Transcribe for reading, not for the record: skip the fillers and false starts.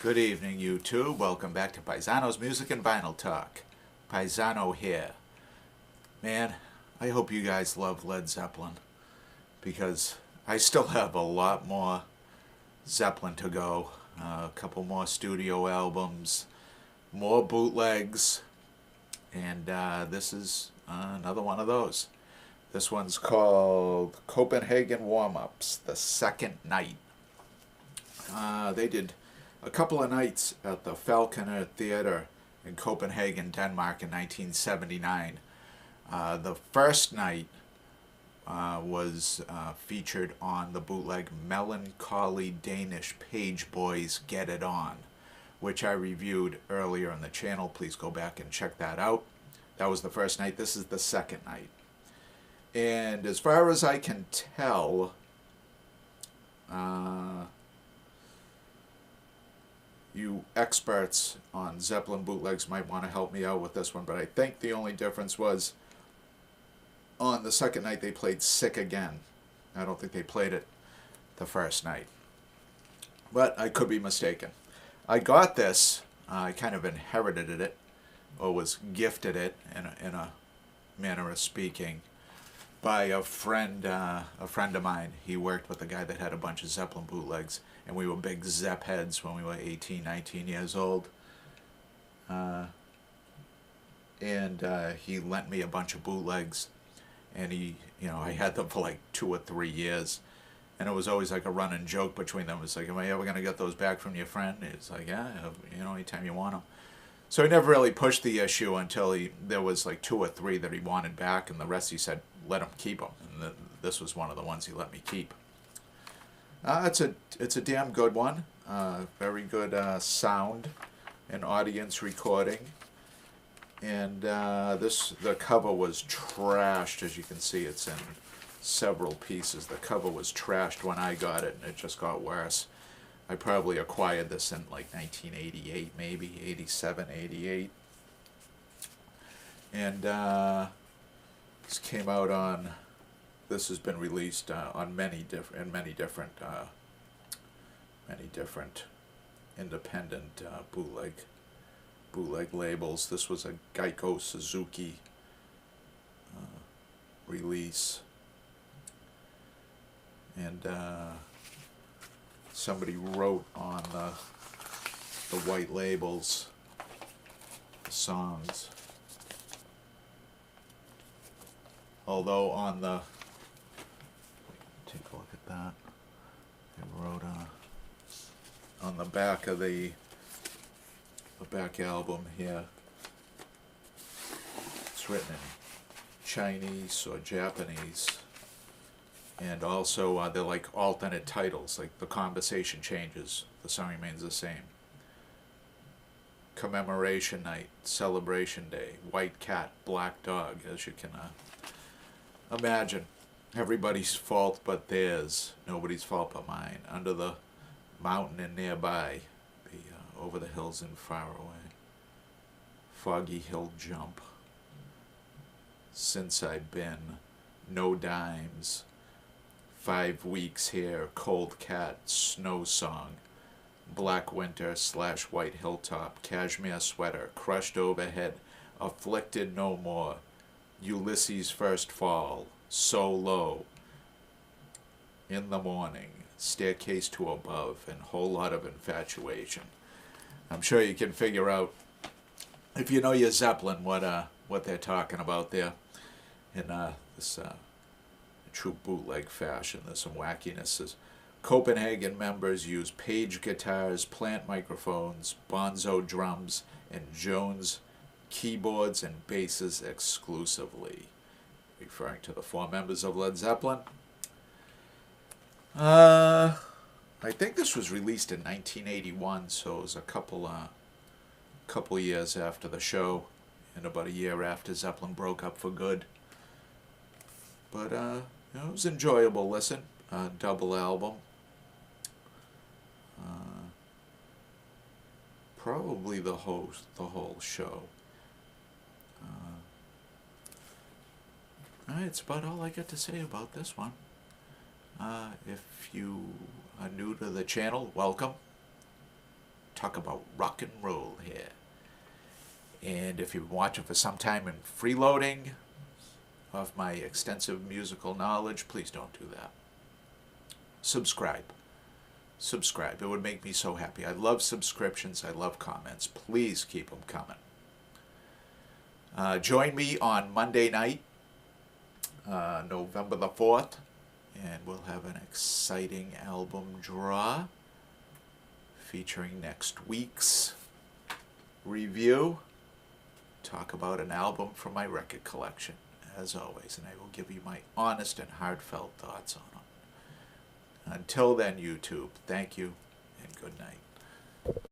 Good evening, YouTube. Welcome back to Paisano's Music and Vinyl Talk. Paisano here. Man, I hope you guys love Led Zeppelin, because I still have a lot more Zeppelin to go. A couple more studio albums, more bootlegs, and this is another one of those. This one's called Copenhagen Warm-Ups, the second night. They did a couple of nights at the Falconer Theater in Copenhagen, Denmark in 1979. The first night was featured on the bootleg Melancholy Danish Page Boys Get It On, which I reviewed earlier on the channel. Please go back and check that out. That was the first night. This is the second night. And as far as I can tell, you experts on Zeppelin bootlegs might want to help me out with this one, but I think the only difference was on the second night they played Sick Again. I don't think they played it the first night, but I could be mistaken. I got this, I kind of inherited it, or was gifted it in a manner of speaking, by a friend of mine. He worked with a guy that had a bunch of Zeppelin bootlegs, and we were big Zepp heads when we were 18, 19 years old. He lent me a bunch of bootlegs, and I had them for like 2 or 3 years, and it was always like a running joke between them. It was like, am I ever going to get those back from your friend? It's like, yeah, anytime you want them. So he never really pushed the issue until there was like 2 or 3 that he wanted back, and the rest he said, let him keep them. And this was one of the ones he let me keep. It's a damn good one. Very good sound and audience recording. And the cover was trashed. As you can see, it's in several pieces. The cover was trashed when I got it, and it just got worse. I probably acquired this in like 1988, maybe 87, 88. And this came out on. This has been released on many different independent bootleg labels. This was a Geico Suzuki release, and somebody wrote on the white labels the songs. Although on the, take a look at that, they wrote on the back of the back album here, it's written in Chinese or Japanese, and also they're like alternate titles, like the conversation changes, the song remains the same. Commemoration Night, Celebration Day, White Cat, Black Dog, as you can imagine. Everybody's fault but theirs, nobody's fault but mine. Under the mountain and nearby, over the hills and far away. Foggy Hill Jump. Since I've been, no dimes. 5 weeks here, Cold Cat, Snow Song. Black Winter / White Hilltop, Cashmere Sweater, Crushed Overhead, Afflicted No More. Ulysses' First Fall, So Low, In the Morning, Staircase to Above, and Whole Lot of Infatuation. I'm sure you can figure out, if you know your Zeppelin, what they're talking about there in this true bootleg fashion. There's some wackinesses. Copenhagen members use Page guitars, plant microphones, Bonzo drums, and Jones keyboards and basses exclusively, referring to the 4 members of Led Zeppelin. I think this was released in 1981, so it was a couple years after the show, and about a year after Zeppelin broke up for good. But it was an enjoyable listen. Double album. Probably the whole show. Alright, it's about all I got to say about this one. If you are new to the channel, welcome. talk about rock and roll here. And if you've been watching for some time and freeloading of my extensive musical knowledge, please don't do that. Subscribe. Subscribe. It would make me so happy. I love subscriptions. I love comments. Please keep them coming. Join me on Monday night, November the 4th, and we'll have an exciting album draw featuring next week's review. Talk about an album from my record collection, as always, and I will give you my honest and heartfelt thoughts on them. Until then, YouTube, thank you and good night.